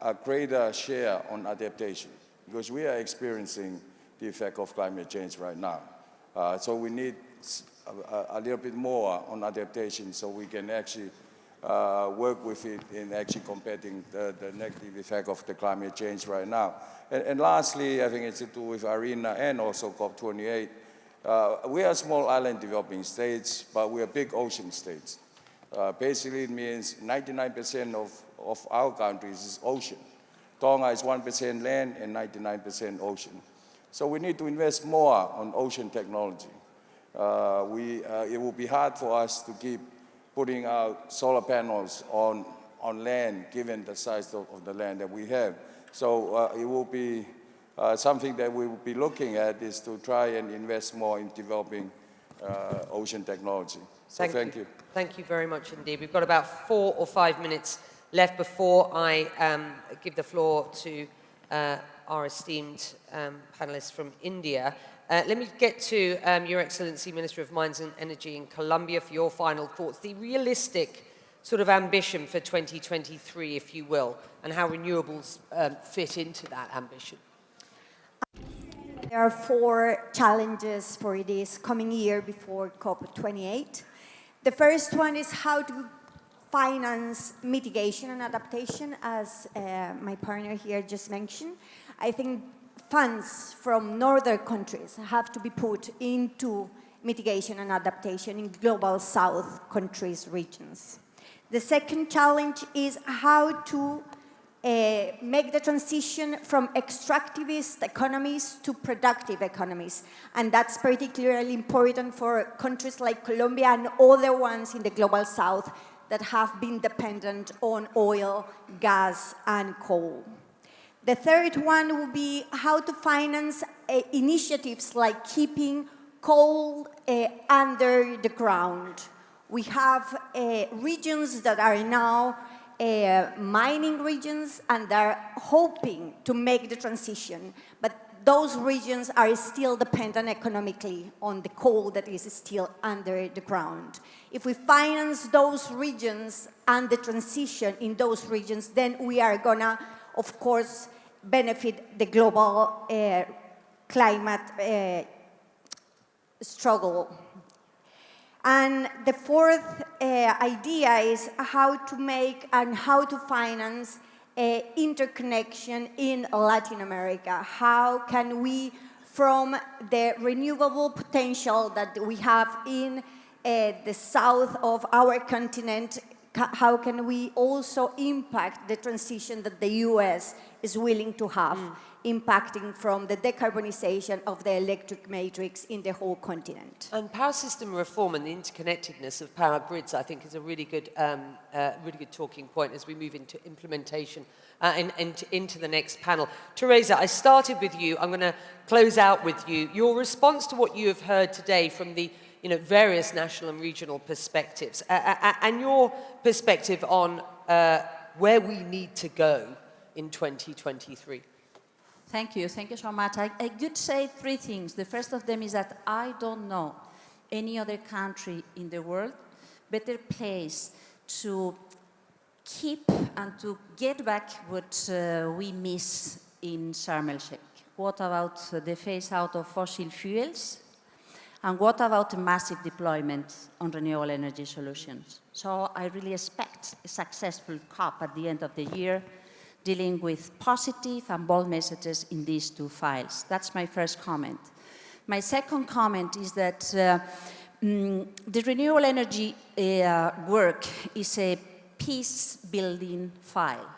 G: a greater share on adaptation, because we are experiencing the effect of climate change right now. So we need a little bit more on adaptation so we can actually work with it in actually combating the negative effect of the climate change right now. And lastly, I think it's to do with IRENA and also COP28. We are small island developing states, but we are big ocean states. Basically, it means 99% of our countries is ocean. Tonga is 1% land and 99% ocean. So we need to invest more on ocean technology. It will be hard for us to keep putting out solar panels on land, given the size of the land that we have. So it will be something that we will be looking at is to try and invest more in developing ocean technology. So thank you.
B: Thank you very much indeed. We've got about 4 or 5 minutes left before I give the floor to our esteemed panelists from India. Let me get to Your Excellency, Minister of Mines and Energy in Colombia for your final thoughts. The realistic sort of ambition for 2023, if you will, and how renewables fit into that ambition.
H: There are 4 challenges for this coming year before COP28. The first one is how to finance mitigation and adaptation, as my partner here just mentioned. I think funds from northern countries have to be put into mitigation and adaptation in global south countries, regions. The second challenge is how to make the transition from extractivist economies to productive economies. And that's particularly important for countries like Colombia and other ones in the global south that have been dependent on oil, gas, and coal. The third one will be how to finance initiatives like keeping coal under the ground. We have regions that are now mining regions and they're hoping to make the transition, but those regions are still dependent economically on the coal that is still under the ground. If we finance those regions and the transition in those regions, then we are gonna, of course, benefit the global climate struggle. And the fourth idea is how to make and how to finance interconnection in Latin America. How can we, from the renewable potential that we have in the south of our continent, how can we also impact the transition that the US is willing to have, impacting from the decarbonization of the electric matrix in the whole continent.
B: And power system reform and the interconnectedness of power grids, I think, is a really good talking point as we move into implementation and into the next panel. Teresa, I started with you. I'm going to close out with you. Your response to what you have heard today from the various national and regional perspectives, and your perspective on where we need to go in 2023.
C: Thank you so much. I could say 3 things. The first of them is that I don't know any other country in the world better place to keep and to get back what we miss in Sharm el-Sheikh. What about the phase out of fossil fuels? And what about the massive deployment on renewable energy solutions? So I really expect a successful COP at the end of the year, dealing with positive and bold messages in these 2 files. That's my first comment. My second comment is that the renewable energy work is a peace-building file.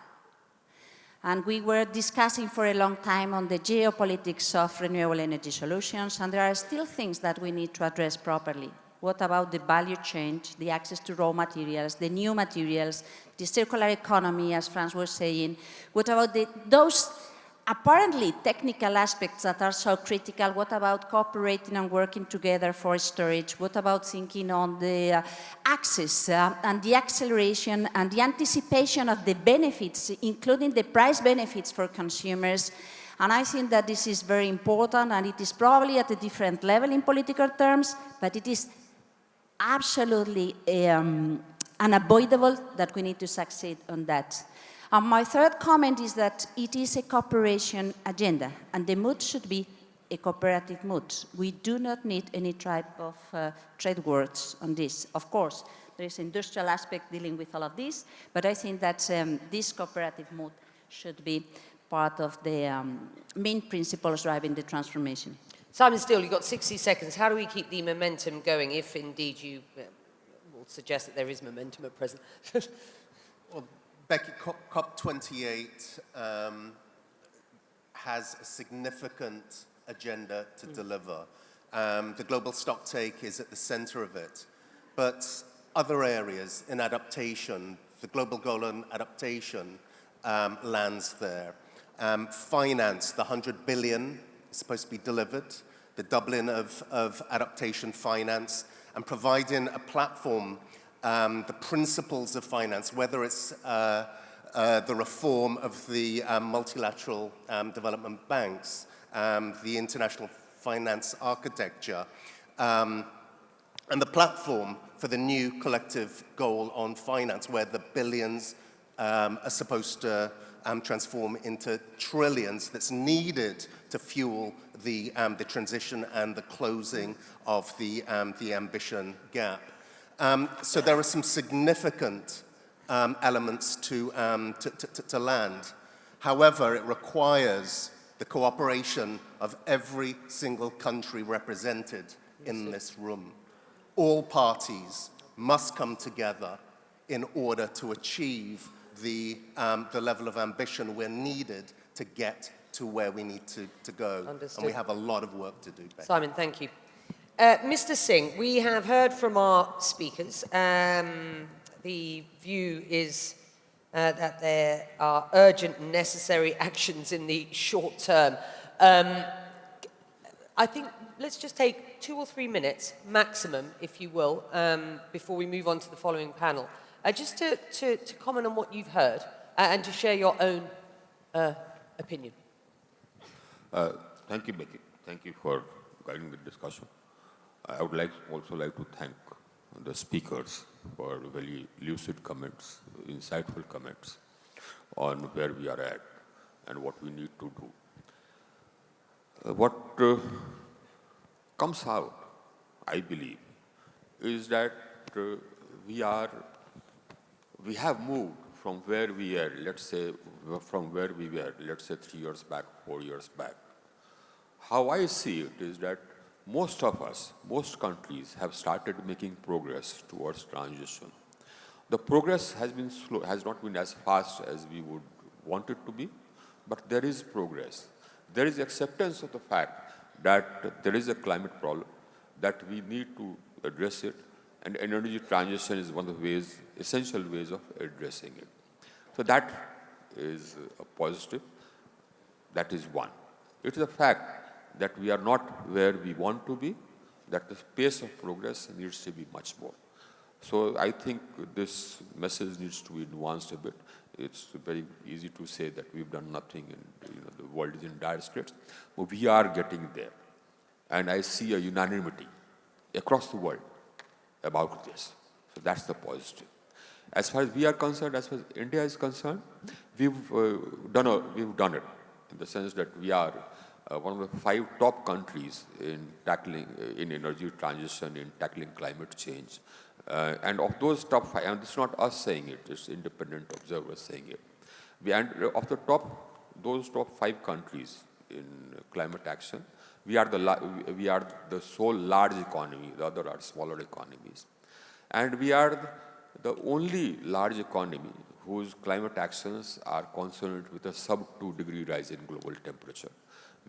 C: And we were discussing for a long time on the geopolitics of renewable energy solutions, and there are still things that we need to address properly. What about the value chain, the access to raw materials, the new materials, the circular economy, as Franz was saying? What about those apparently technical aspects that are so critical. What about cooperating and working together for storage? What about thinking on the access and the acceleration and the anticipation of the benefits, including the price benefits for consumers? And I think that this is very important, and it is probably at a different level in political terms, but it is absolutely unavoidable that we need to succeed on that. And my third comment is that it is a cooperation agenda, and the mood should be a cooperative mood. We do not need any type of trade wars on this. Of course, there is an industrial aspect dealing with all of this, but I think that this cooperative mood should be part of the main principles driving the transformation.
B: Simon Steele, you've got 60 seconds. How do we keep the momentum going if indeed you will suggest that there is momentum at present?
J: Well, Becky, COP28 has a significant agenda to deliver. The global stocktake is at the center of it. But other areas in adaptation, the global goal on adaptation lands there. Finance, the 100 billion is supposed to be delivered, the doubling of adaptation finance, and providing a platform, the principles of finance, whether it's the reform of the multilateral development banks, the international finance architecture, and the platform for the new collective goal on finance, where the billions are supposed to transform into trillions that's needed to fuel the transition and the closing of the ambition gap. So there are some significant elements to land. However, it requires the cooperation of every single country represented in this room. All parties must come together in order to achieve the level of ambition we're needed to get to where we need to go.
B: Understood.
J: And we have a lot of work to do, Becky.
B: Simon, thank you. Mr. Singh, we have heard from our speakers. The view is that there are urgent and necessary actions in the short term. I think let's just take 2 or 3 minutes maximum, if you will, before we move on to the following panel. Just to comment on what you've heard and to share your own opinion.
A: Thank you, Becky. Thank you for guiding the discussion. I would also like to thank the speakers for very lucid comments, insightful comments on where we are at and what we need to do. What comes out, I believe, is that we have moved from where we were, let's say 3 years back, 4 years back. How I see it is that most of us, most countries have started making progress towards transition. The progress has been slow, has not been as fast as we would want it to be, but there is progress. There is acceptance of the fact that there is a climate problem, that we need to address it, and energy transition is one of the ways, essential ways of addressing it. So that is a positive. That is one. It is a fact that we are not where we want to be, that the pace of progress needs to be much more. So I think this message needs to be nuanced a bit. It's very easy to say that we've done nothing and the world is in dire straits, but we are getting there. And I see a unanimity across the world about this. So that's the positive. As far as we are concerned, as far as India is concerned, we've done it in the sense that we are one of the 5 top countries in tackling in energy transition, in tackling climate change. And of those top 5, and it's not us saying it, it's independent observers saying it. And of those top 5 countries in climate action, we are the sole large economy, the other are smaller economies. And we are the only large economy whose climate actions are consonant with a sub-2-degree rise in global temperature.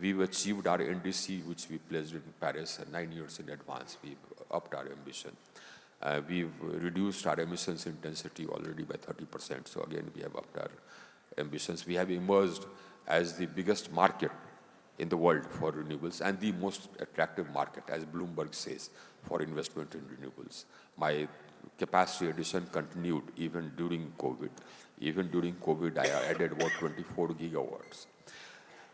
A: We've achieved our NDC, which we pledged in Paris 9 years in advance. We've upped our ambition. We've reduced our emissions intensity already by 30%. So again, we have upped our ambitions. We have emerged as the biggest market in the world for renewables and the most attractive market, as Bloomberg says, for investment in renewables. My capacity addition continued even during COVID. Even during COVID, I added about 24 gigawatts.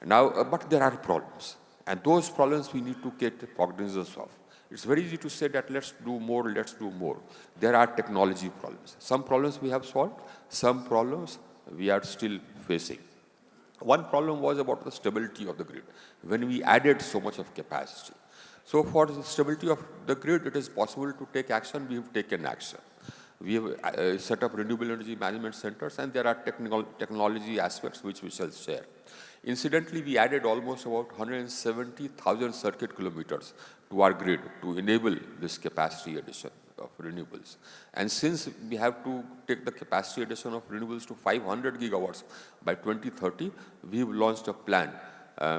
A: Now, but there are problems. And those problems we need to get cognizance of. It's very easy to say that let's do more, let's do more. There are technology problems. Some problems we have solved, some problems we are still facing. One problem was about the stability of the grid, when we added so much of capacity. So for the stability of the grid, it is possible to take action. We have taken action. We have set up renewable energy management centers, and there are technology aspects which we shall share. Incidentally, we added almost about 170,000 circuit kilometers to our grid to enable this capacity addition of renewables. And since we have to take the capacity addition of renewables to 500 gigawatts by 2030, we've launched a plan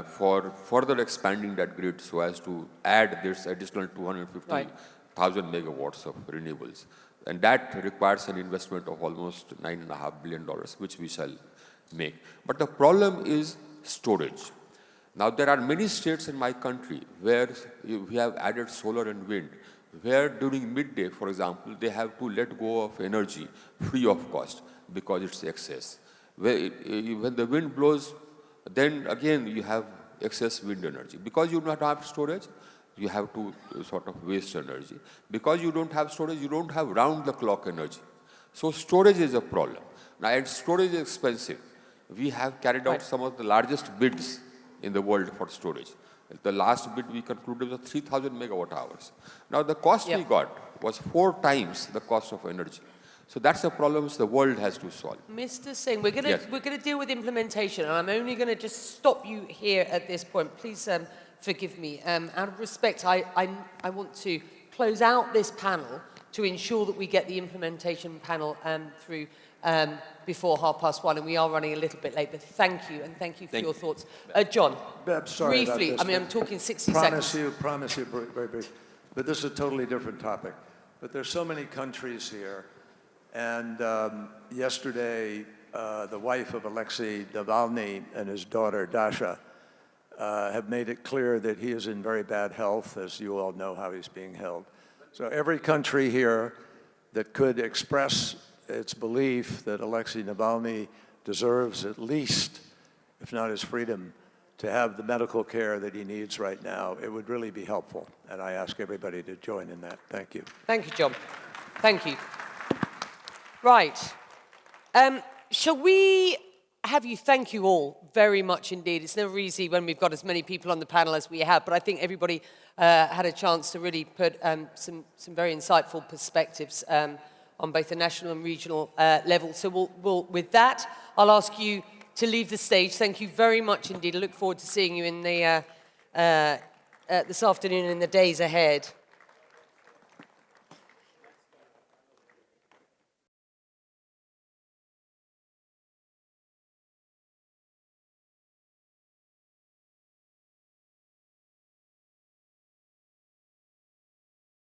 A: for further expanding that grid so as to add this additional 250,000 megawatts of renewables. And that requires an investment of almost $9.5 billion, which we shall make. But the problem is storage. Now, there are many states in my country where we have added solar and wind, where during midday, for example, they have to let go of energy free of cost because it's excess. When the wind blows, then again you have excess wind energy. Because you don't have storage, you have to sort of waste energy. Because you don't have storage, you don't have round-the-clock energy. So storage is a problem. Now, and storage is expensive. We have carried out some of the largest bids in the world for storage. The last bid we concluded was 3,000 megawatt hours. Now, the cost we got was 4 times the cost of energy. So that's a problem which the world has to solve.
B: Mr. Singh, we're going to deal with implementation, and I'm only going to just stop you here at this point. Please forgive me. Out of respect, I want to close out this panel to ensure that we get the implementation panel through before 1:30, and we are running a little bit late, but thank you, and thank you for your thoughts. John,
D: sorry
B: briefly,
D: about this,
B: I'm talking 60
D: promise
B: seconds.
D: Promise you, very brief. But this is a totally different topic. But there's so many countries here, and yesterday, the wife of Alexei Navalny and his daughter, Dasha, have made it clear that he is in very bad health, as you all know how he's being held. So every country here that could express its belief that Alexei Navalny deserves at least, if not his freedom, to have the medical care that he needs right now, it would really be helpful. And I ask everybody to join in that. Thank you.
B: Thank you, John. Thank you. Right. Shall we have you thank you all very much indeed. It's never easy when we've got as many people on the panel as we have, but I think everybody had a chance to really put some very insightful perspectives on both the national and regional level. So with that, I'll ask you to leave the stage. Thank you very much indeed. I look forward to seeing you in the this afternoon and in the days ahead.